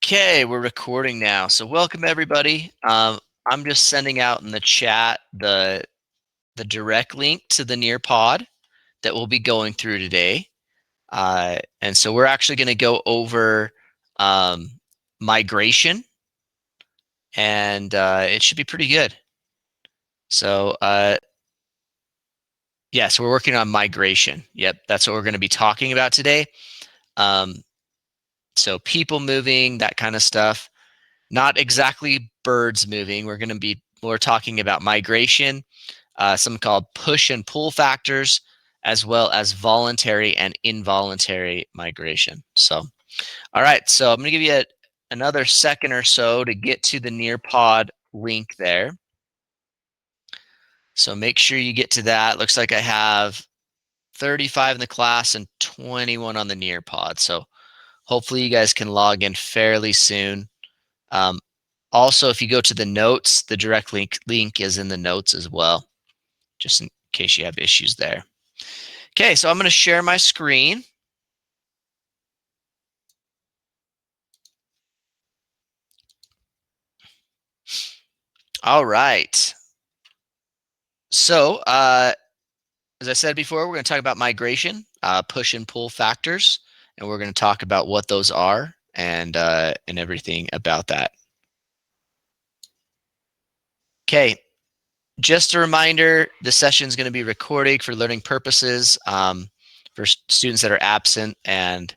Okay, we're recording now. So welcome everybody. I'm just sending out in the chat the direct link to the Nearpod that we'll be going through today. And so we're actually going to go over migration, and it should be pretty good. So yes, we're working on migration. Yep, that's what we're going to be talking about today. So people moving, that kind of stuff. Not exactly birds moving. We're going to be more talking about migration, something called push and pull factors, as well as voluntary and involuntary migration. So, all right. So I'm going to give you another second or so to get to the Nearpod link there. So make sure you get to that. Looks like I have 35 in the class and 21 on the Nearpod. So hopefully you guys can log in fairly soon. Also, if you go to the notes, the direct link is in the notes as well, just in case you have issues there. Okay, so I'm going to share my screen. All right. So, as I said before, we're going to talk about migration, push and pull factors, and we're going to talk about what those are and everything about that. Okay, just a reminder, the session is going to be recorded for learning purposes for students that are absent, and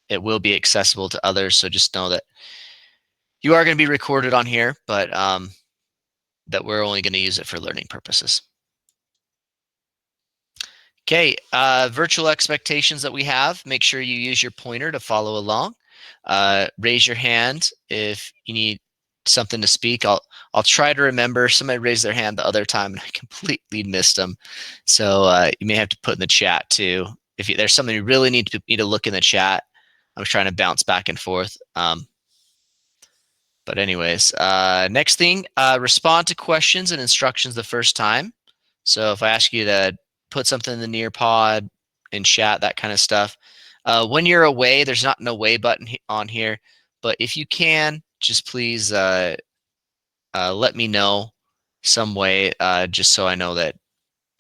it will be accessible to others. So just know that you are going to be recorded on here, but that we're only going to use it for learning purposes. Okay, virtual expectations that we have. Make sure you use your pointer to follow along. Raise your hand if you need something to speak. I'll try to remember. Somebody raised their hand the other time and I completely missed them. So you may have to put in the chat too. If there's something you really need to look in the chat, I was trying to bounce back and forth. But anyways, next thing, respond to questions and instructions the first time. So if I ask you to put something in the Nearpod, in chat, that kind of stuff. When you're away, there's not an away button on here, but if you can, just please let me know some way, just so I know that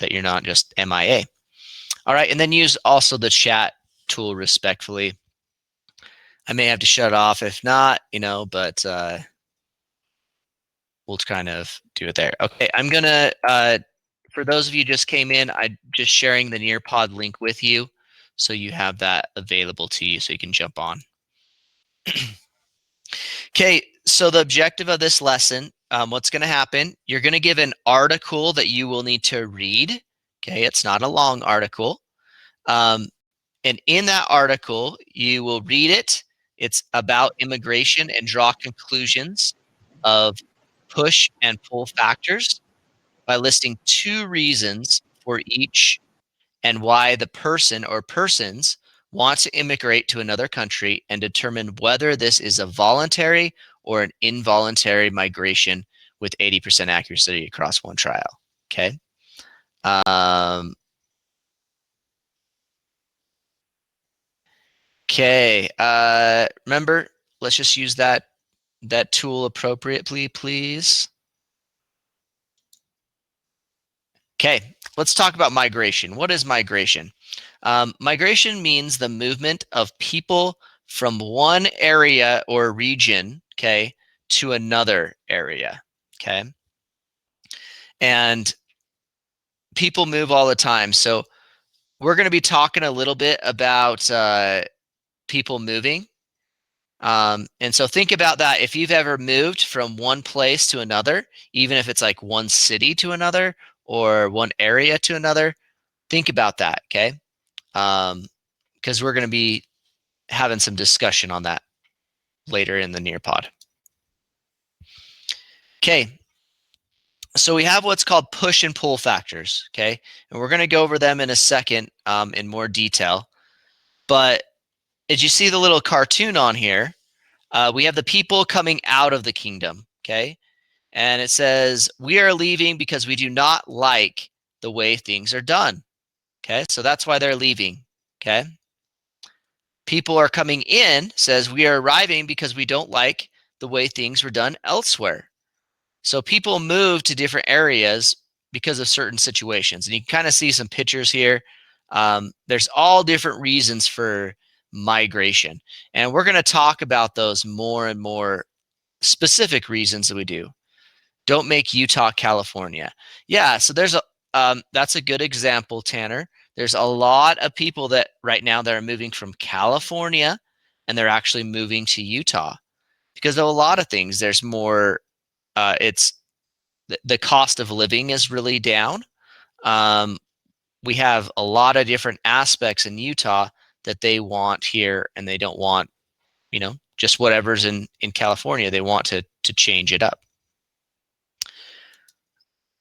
you're not just MIA. All right, and then use also the chat tool respectfully. I may have to shut it off if not, but we'll kind of do it there. Okay, I'm gonna, for those of you just came in, I'm just sharing the Nearpod link with you, so you have that available to you so you can jump on. Okay, so the objective of this lesson, what's gonna happen, you're gonna give an article that you will need to read. Okay, it's not a long article. And in that article, you will read it. It's about immigration and draw conclusions of push and pull factors by listing 2 reasons for each and why the person or persons want to immigrate to another country, and determine whether this is a voluntary or an involuntary migration with 80% accuracy across one trial. Okay. Okay. Remember, let's just use that tool appropriately, please. Okay, let's talk about migration. What is migration? Migration means the movement of people from one area or region, okay, to another area, okay? And people move all the time. So we're going to be talking a little bit about people moving. And so think about that. If you've ever moved from one place to another, even if it's like one city to another or one area to another, think about that, okay? Because we're going to be having some discussion on that later in the Nearpod. Okay, so we have what's called push and pull factors, okay? And we're going to go over them in a second in more detail. But as you see the little cartoon on here, we have the people coming out of the kingdom, okay? And it says, we are leaving because we do not like the way things are done, okay? So that's why they're leaving, okay? People are coming in says we are arriving because we don't like the way things were done elsewhere. So people move to different areas because of certain situations. And you can kind of see some pictures here. There's all different reasons for migration. And we're going to talk about those more and more specific reasons that we do. Don't make Utah, California. Yeah, so there's a that's a good example, Tanner. There's a lot of people that right now that are moving from California and they're actually moving to Utah because of a lot of things. There's more it's the cost of living is really down. We have a lot of different aspects in Utah that they want here, and they don't want, just whatever's in California. They want to change it up.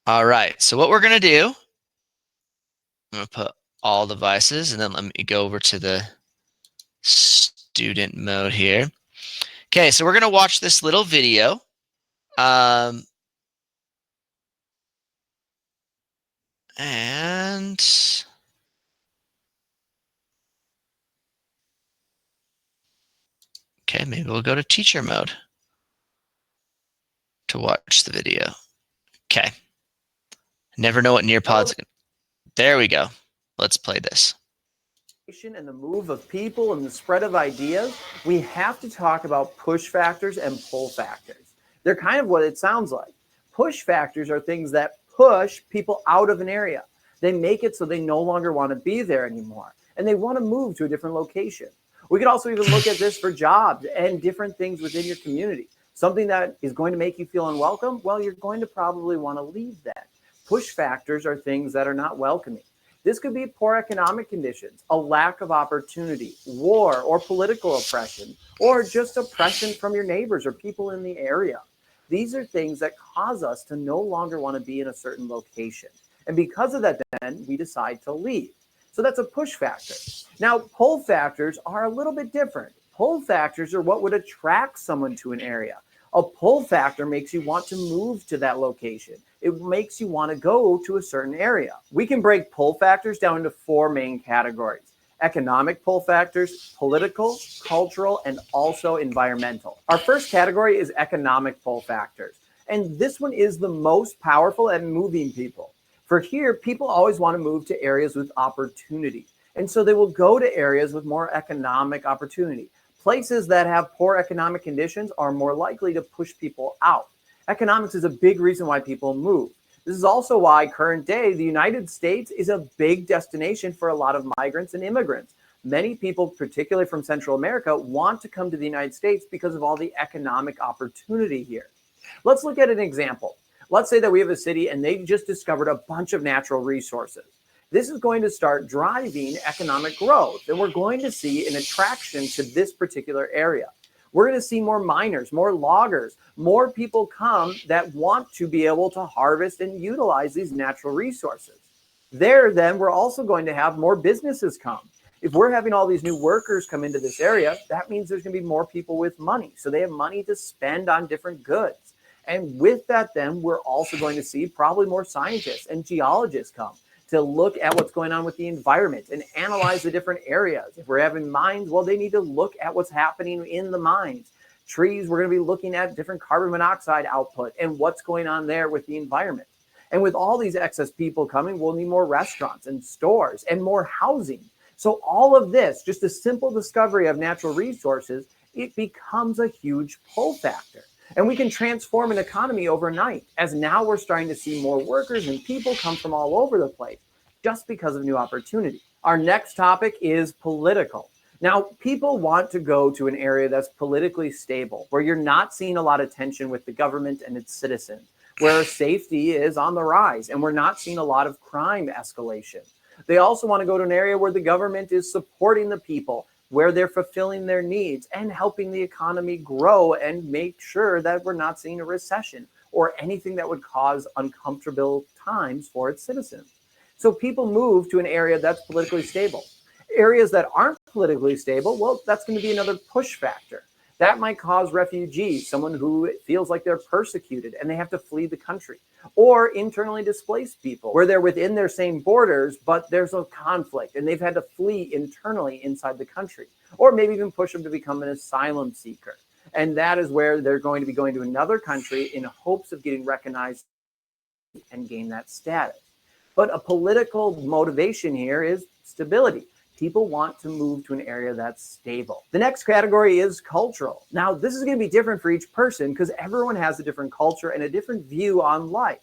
All right, so what we're gonna do, I'm gonna put all devices, and then let me go over to the student mode here. Okay, so we're gonna watch this little video. And okay, maybe we'll go to teacher mode to watch the video. Okay. Never know what Nearpod's gonna. There we go. Let's play this. And the move of people and the spread of ideas, we have to talk about push factors and pull factors. They're kind of what it sounds like. Push factors are things that push people out of an area. They make it so they no longer want to be there anymore, and they want to move to a different location. We could also even look at this for jobs and different things within your community. Something that is going to make you feel unwelcome, well, you're going to probably want to leave that. Push factors are things that are not welcoming. This could be poor economic conditions, a lack of opportunity, war or political oppression, or just oppression from your neighbors or people in the area. These are things that cause us to no longer want to be in a certain location. And because of that, then we decide to leave. So that's a push factor. Now, pull factors are a little bit different. Pull factors are what would attract someone to an area. A pull factor makes you want to move to that location. It makes you want to go to a certain area. We can break pull factors down into four main categories: economic pull factors, political, cultural, and also environmental. Our first category is economic pull factors. And this one is the most powerful at moving people. For here, people always want to move to areas with opportunity. And so they will go to areas with more economic opportunity. Places that have poor economic conditions are more likely to push people out. Economics is a big reason why people move. This is also why current day, the United States is a big destination for a lot of migrants and immigrants. Many people, particularly from Central America, want to come to the United States because of all the economic opportunity here. Let's look at an example. Let's say that we have a city and they just discovered a bunch of natural resources. This is going to start driving economic growth, and we're going to see an attraction to this particular area. We're going to see more miners, more loggers, more people come that want to be able to harvest and utilize these natural resources. Then we're also going to have more businesses come. If we're having all these new workers come into this area, that means there's going to be more people with money. So they have money to spend on different goods. And with that, then we're also going to see probably more scientists and geologists come to look at what's going on with the environment and analyze the different areas. If we're having mines, well, they need to look at what's happening in the mines. Trees, we're going to be looking at different carbon monoxide output and what's going on there with the environment. And with all these excess people coming, we'll need more restaurants and stores and more housing. So all of this, just a simple discovery of natural resources, it becomes a huge pull factor. And we can transform an economy overnight, as now we're starting to see more workers and people come from all over the place just because of new opportunity. Our next topic is political. Now, people want to go to an area that's politically stable, where you're not seeing a lot of tension with the government and its citizens, where safety is on the rise, and we're not seeing a lot of crime escalation. They also want to go to an area where the government is supporting the people, where they're fulfilling their needs and helping the economy grow and make sure that we're not seeing a recession or anything that would cause uncomfortable times for its citizens. So people move to an area that's politically stable. Areas that aren't politically stable, well, that's going to be another push factor. That might cause refugees, someone who feels like they're persecuted and they have to flee the country, or internally displaced people where they're within their same borders, but there's a conflict and they've had to flee internally inside the country, or maybe even push them to become an asylum seeker. And that is where they're going to be going to another country in hopes of getting recognized and gain that status. But a political motivation here is stability. People want to move to an area that's stable. The next category is cultural. Now, this is going to be different for each person because everyone has a different culture and a different view on life.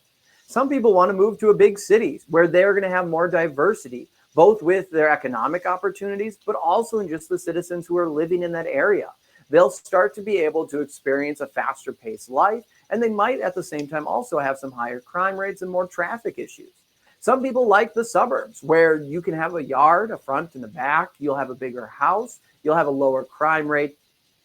Some people want to move to a big city where they're going to have more diversity, both with their economic opportunities, but also in just the citizens who are living in that area. They'll start to be able to experience a faster paced life, and they might at the same time also have some higher crime rates and more traffic issues. Some people like the suburbs where you can have a yard, a front and a back, you'll have a bigger house, you'll have a lower crime rate,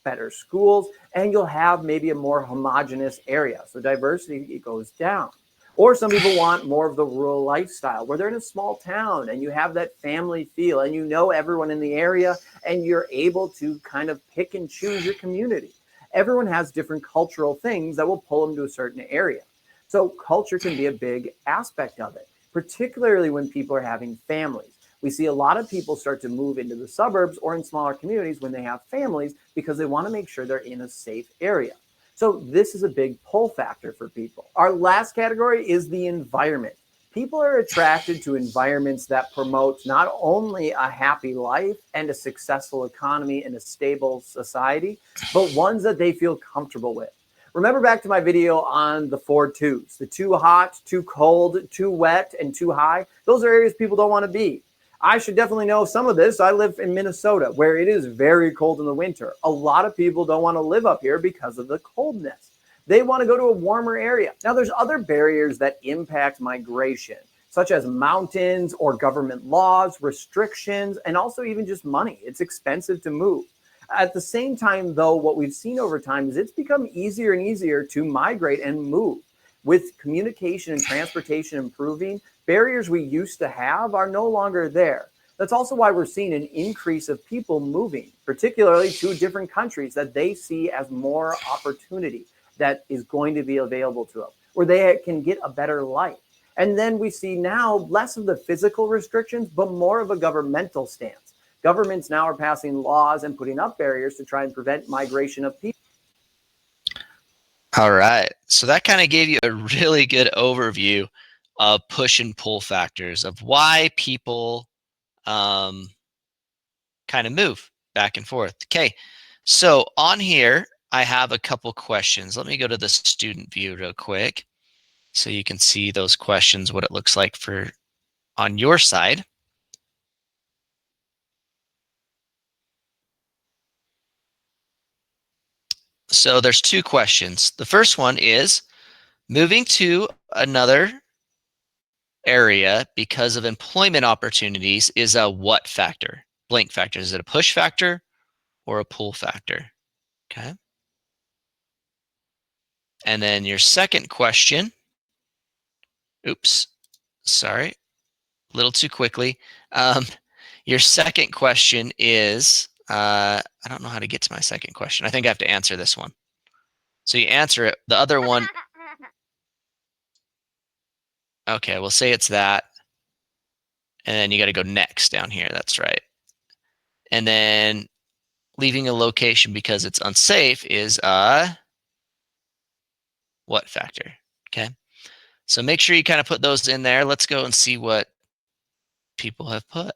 better schools, and you'll have maybe a more homogenous area. So diversity goes down. Or some people want more of the rural lifestyle where they're in a small town and you have that family feel and you know everyone in the area and you're able to kind of pick and choose your community. Everyone has different cultural things that will pull them to a certain area. So culture can be a big aspect of it, particularly when people are having families. We see a lot of people start to move into the suburbs or in smaller communities when they have families because they want to make sure they're in a safe area. So this is a big pull factor for people. Our last category is the environment. People are attracted to environments that promote not only a happy life and a successful economy and a stable society, but ones that they feel comfortable with. Remember back to my video on the 4 twos, the too hot, too cold, too wet, and too high. Those are areas people don't want to be. I should definitely know some of this. I live in Minnesota where it is very cold in the winter. A lot of people don't want to live up here because of the coldness. They want to go to a warmer area. Now, there's other barriers that impact migration, such as mountains or government laws, restrictions, and also even just money. It's expensive to move. At the same time, though, what we've seen over time is it's become easier and easier to migrate and move. With communication and transportation improving, barriers we used to have are no longer there. That's also why we're seeing an increase of people moving, particularly to different countries that they see as more opportunity that is going to be available to them, where they can get a better life. And then we see now less of the physical restrictions, but more of a governmental stance. Governments now are passing laws and putting up barriers to try and prevent migration of people. All right. So that kind of gave you a really good overview of push and pull factors of why people kind of move back and forth. Okay. So on here, I have a couple questions. Let me go to the student view real quick so you can see those questions, what it looks like for on your side. So there's two questions. The first one is moving to another area because of employment opportunities is a what factor? Blank factor. Is it a push factor or a pull factor? Okay. And then your second question, oops, sorry, a little too quickly. Your second question is, I don't know how to get to my second question. I think I have to answer this one. So you answer it. The other one, okay, we'll say it's that. And then you got to go next down here. That's right. And then leaving a location because it's unsafe is a what factor? Okay. So make sure you kind of put those in there. Let's go and see what people have put.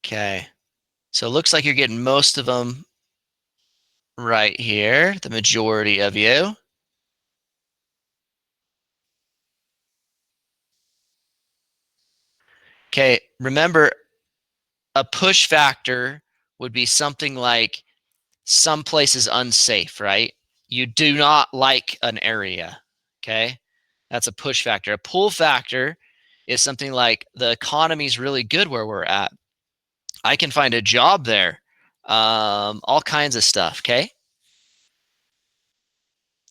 Okay. So it looks like you're getting most of them right here, the majority of you. Okay, remember a push factor would be something like some place is unsafe, right? You do not like an area, okay? That's a push factor. A pull factor is something like the economy's really good where we're at. I can find a job there, all kinds of stuff, okay?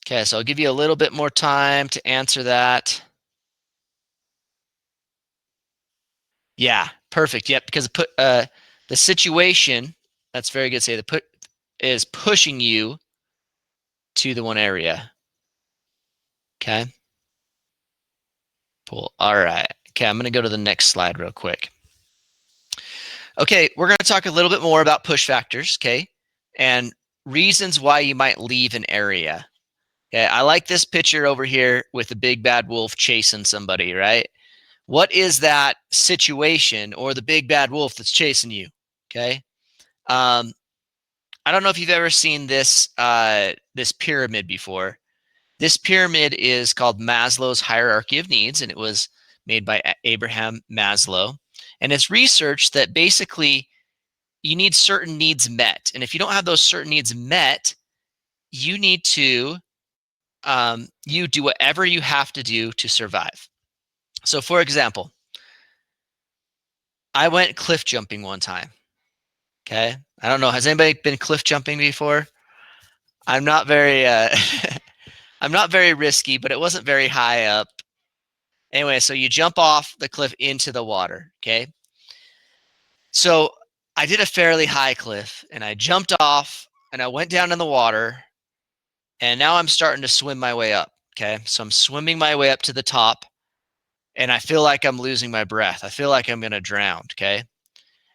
Okay, so I'll give you a little bit more time to answer that. Yeah, perfect. Yep, because The situation, that's very good to say, is pushing you to the one area. Okay. Cool. All right. Okay, I'm going to go to the next slide real quick. Okay, we're going to talk a little bit more about push factors, okay, and reasons why you might leave an area. Okay, I like this picture over here with the big bad wolf chasing somebody, right? What is that situation or the big bad wolf that's chasing you? Okay. I don't know if you've ever seen this this pyramid before. This pyramid is called Maslow's hierarchy of needs, and it was made by Abraham Maslow. And it's research that basically you need certain needs met. And if you don't have those certain needs met, you need to you do whatever you have to do to survive. So for example, I went cliff jumping one time. Okay. I don't know. Has anybody been cliff jumping before? I'm not very I'm not very risky, but it wasn't very high up. Anyway, so you jump off the cliff into the water. Okay. So I did a fairly high cliff and I jumped off and I went down in the water and now I'm starting to swim my way up. Okay. So I'm swimming my way up to the top and I feel like I'm losing my breath. I feel like I'm going to drown. Okay.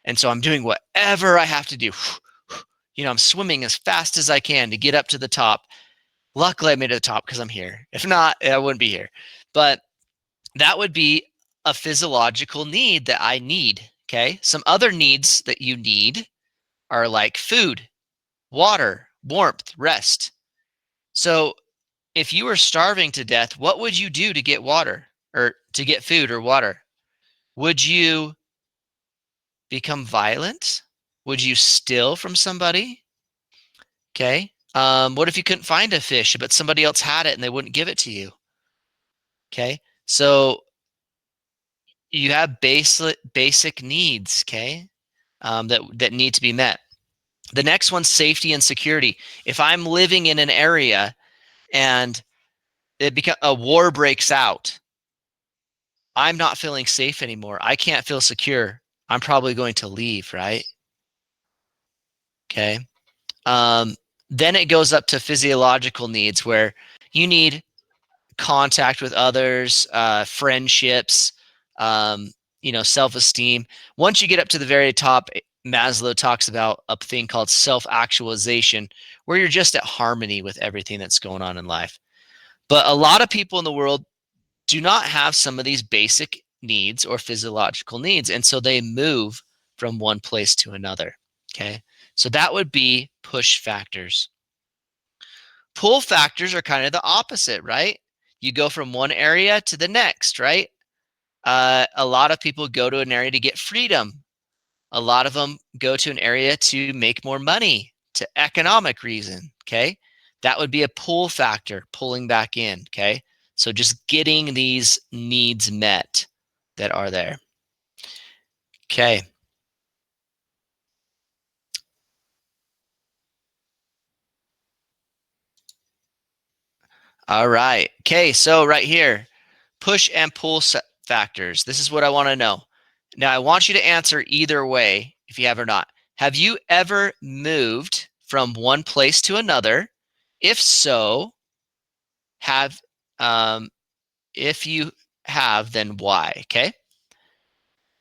And so I'm doing whatever I have to do. You know, I'm swimming as fast as I can to get up to the top. Luckily, I made it to the top because I'm here. If not, I wouldn't be here. But that would be a physiological need that I need. Okay. Some other needs that you need are like food, water, warmth, rest. So if you were starving to death, what would you do to get water or to get food or water? Would you become violent? Would you steal from somebody? Okay. What if you couldn't find a fish, but somebody else had it and they wouldn't give it to you? Okay. So you have basic needs, okay, that need to be met. The next one's safety and security. If I'm living in an area and a war breaks out, I'm not feeling safe anymore. I can't feel secure. I'm probably going to leave, right? Okay. Then it goes up to physiological needs where you need contact with others, friendships, self-esteem. Once you get up to the very top, Maslow talks about a thing called self-actualization, where you're just at harmony with everything that's going on in life. But a lot of people in the world do not have some of these basic needs or physiological needs, and so they move from one place to another. Okay, so that would be push factors. Pull factors are kind of the opposite, right? You go from one area to the next, right? A lot of people go to an area to get freedom. A lot of them go to an area to make more money, to economic reason, okay? That would be a pull factor, pulling back in, okay? So just getting these needs met that are there. Okay. All right. Okay, so right here, push and pull factors. This is what I want to know. Now, I want you to answer either way, if you have or not. Have you ever moved from one place to another? If so, have if you have, then why? Okay.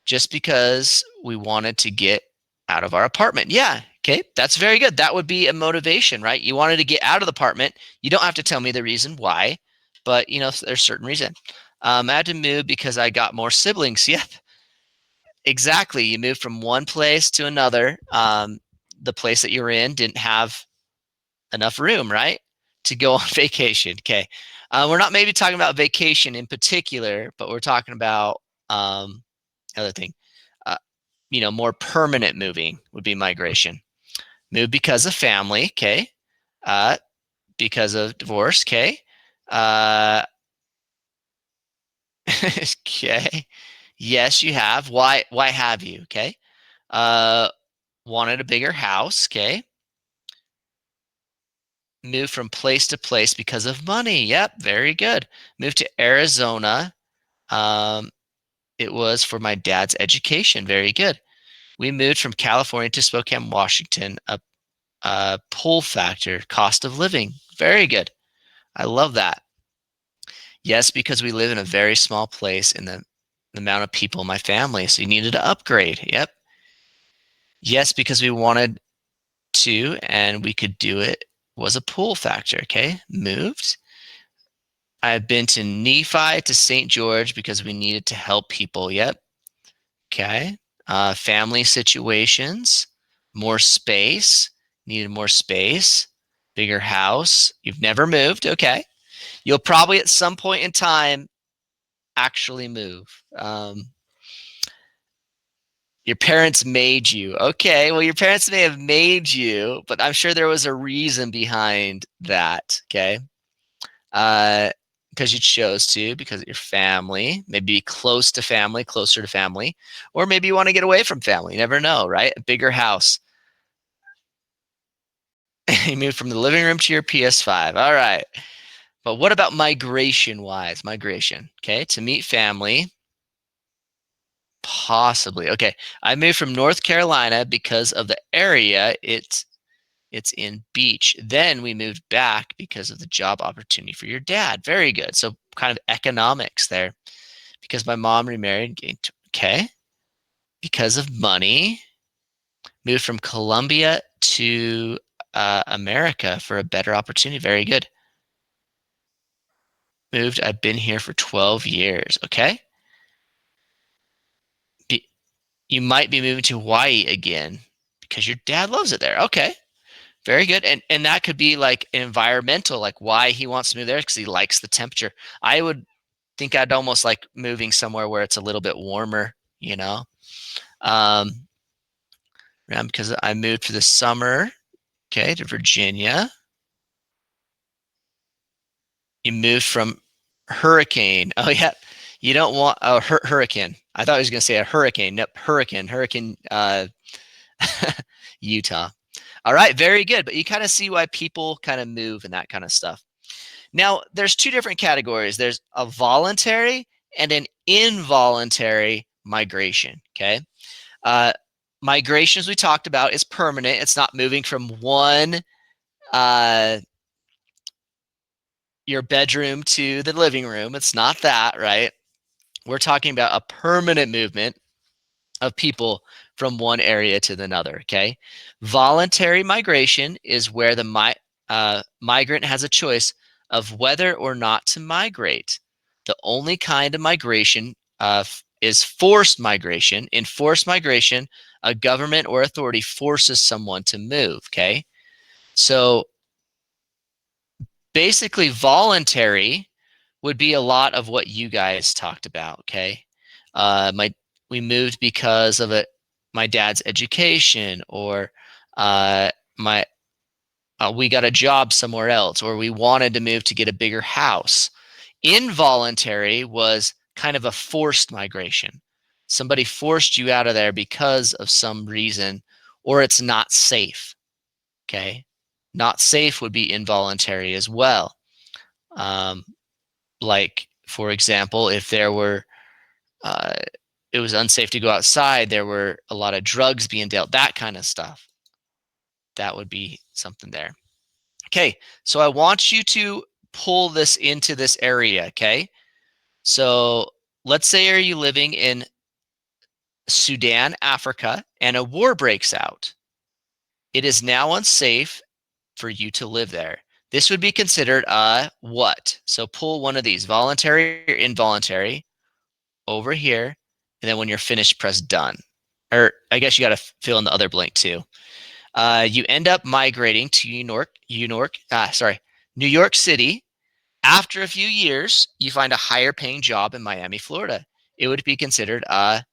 Just because we wanted to get out of our apartment. Yeah. Okay. That's very good. That would be a motivation, right? You wanted to get out of the apartment. You don't have to tell me the reason why, but there's certain reason. I had to move because I got more siblings. Yep. Exactly. You moved from one place to another. The place that you were in didn't have enough room, right, to go on vacation. Okay. We're not maybe talking about vacation in particular, but we're talking about other thing. Uh, more permanent moving would be migration. Move because of family. Okay. Because of divorce. Okay. Okay. Yes, you have. Why have you? Okay. Wanted a bigger house. Okay. Move from place to place because of money. Yep, very good. Moved to Arizona. It was for my dad's education. Very good. We moved from California to Spokane, Washington. A pull factor, cost of living. Very good. I love that. Yes, because we live in a very small place in the amount of people in my family, so you needed to upgrade. Yep. Yes, because we wanted to and we could do it was a pull factor. Okay. Moved. I've been to Nephi to St. George because we needed to help people. Yep. Okay. Family situations, more space, needed more space, bigger house. You've never moved. Okay. You'll probably at some point in time actually move. Your parents made you. Okay. Well, your parents may have made you, but I'm sure there was a reason behind that. Okay. Because you chose to, because of your family, maybe close to family, closer to family, or maybe you want to get away from family. You never know, right? A bigger house. You moved from the living room to your PS5. All right. But what about migration wise? Migration. Okay. To meet family. Possibly. Okay. I moved from North Carolina because of the area. It's in Beach. Then we moved back because of the job opportunity for your dad. Very good. So kind of economics there. Because my mom remarried. Okay. Because of money. Moved from Colombia to America for a better opportunity. Very good. Moved. I've been here for 12 years. Okay. You might be moving to Hawaii again because your dad loves it there. Okay. Very good. And that could be like environmental, like why he wants to move there because he likes the temperature. I would think I'd almost like moving somewhere where it's a little bit warmer, you know. Um, because I moved for the summer, okay, to Virginia. You moved from hurricane. Oh yeah, you don't want a hurricane. I thought I was going to say a hurricane. Nope, hurricane. Utah. All right, very good. But you kind of see why people kind of move and that kind of stuff. Now, there's two different categories. There's a voluntary and an involuntary migration. Okay. Uh, migration, as we talked about, is permanent. It's not moving from one uh, your bedroom to the living room. It's not that, right? We're talking about a permanent movement of people from one area to another. Okay. Voluntary migration is where the migrant has a choice of whether or not to migrate. The only kind of migration is forced migration. In forced migration, a government or authority forces someone to move. Okay. So basically, voluntary would be a lot of what you guys talked about. Okay. We moved because of my dad's education, or my we got a job somewhere else, or we wanted to move to get a bigger house. Involuntary was kind of a forced migration. Somebody forced you out of there because of some reason, or it's not safe. Okay. Not safe would be involuntary as well. Like, for example, if there were uh, it was unsafe to go outside, there were a lot of drugs being dealt, that kind of stuff. That would be something there. Okay, so I want you to pull this into this area. Okay, so let's say are you living in Sudan, Africa, and a war breaks out. It is now unsafe for you to live there. This would be considered a what? So pull one of these, voluntary or involuntary, over here, and then when you're finished, press done. Or I guess you got to fill in the other blank too. You end up migrating to New York City. After a few years, you find a higher paying job in Miami, Florida. It would be considered a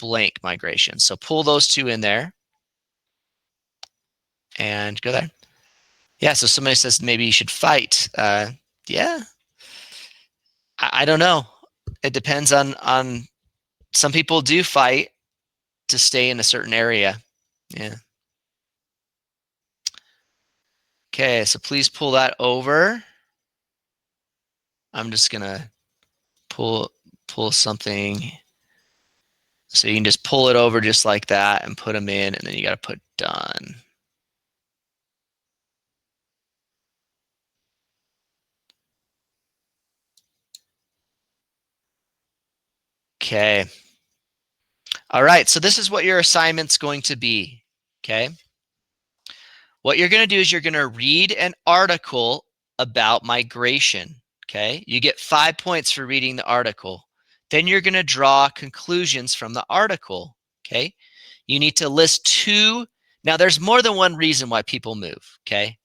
blank migration. So pull those two in there and go there. Yeah, so somebody says maybe you should fight. Yeah, I don't know. It depends on some people do fight to stay in a certain area. Yeah. Okay, so please pull that over. I'm just gonna pull something So you can just pull it over just like that and put them in, and then you got to put done. Okay. All right, so this is what your assignment's going to be, okay? What you're going to do is you're going to read an article about migration, okay? You get 5 points for reading the article. Then you're going to draw conclusions from the article, okay? You need to list two. Now, there's more than one reason why people move, okay?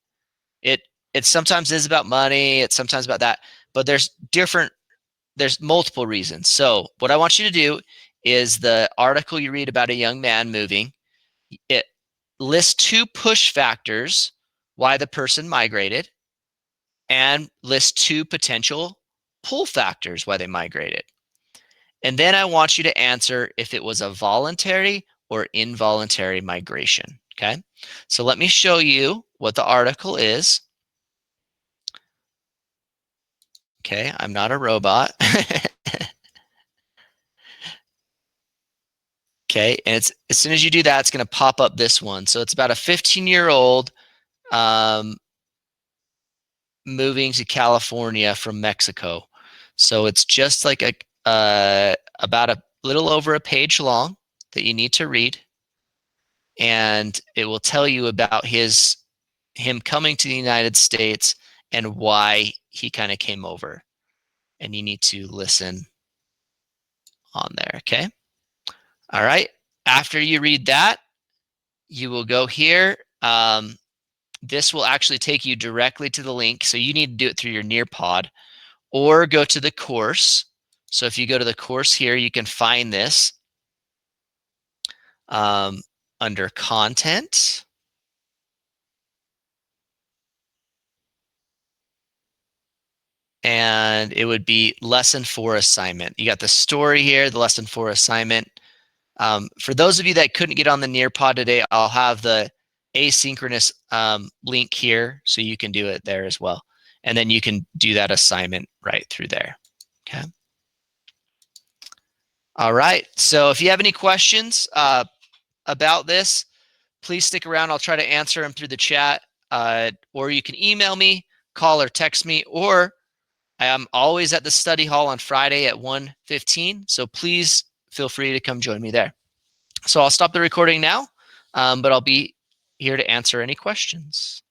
It sometimes is about money, it's sometimes about that, but there's multiple reasons. So what I want you to do is the article you read about a young man moving, it lists two push factors why the person migrated, and lists two potential pull factors why they migrated. And then I want you to answer if it was a voluntary or involuntary migration, okay? So let me show you what the article is. Okay, I'm not a robot. Okay, and it's as soon as you do that, it's going to pop up this one. So it's about a 15-year-old moving to California from Mexico. So it's just like about a little over a page long that you need to read, and it will tell you about him coming to the United States and why he kind of came over. And you need to listen on there, okay? All right. After you read that, you will go here. This will actually take you directly to the link. So you need to do it through your Nearpod or go to the course. So if you go to the course here, you can find this under content. And it would be lesson 4 assignment. You got the story here, the lesson 4 assignment. For those of you that couldn't get on the Nearpod today, I'll have the asynchronous link here so you can do it there as well. And then you can do that assignment right through there. Okay. All right. So if you have any questions about this, please stick around. I'll try to answer them through the chat, or you can email me, call or text me, or I'm always at the study hall on Friday at 1:15. So please feel free to come join me there. So I'll stop the recording now, but I'll be here to answer any questions.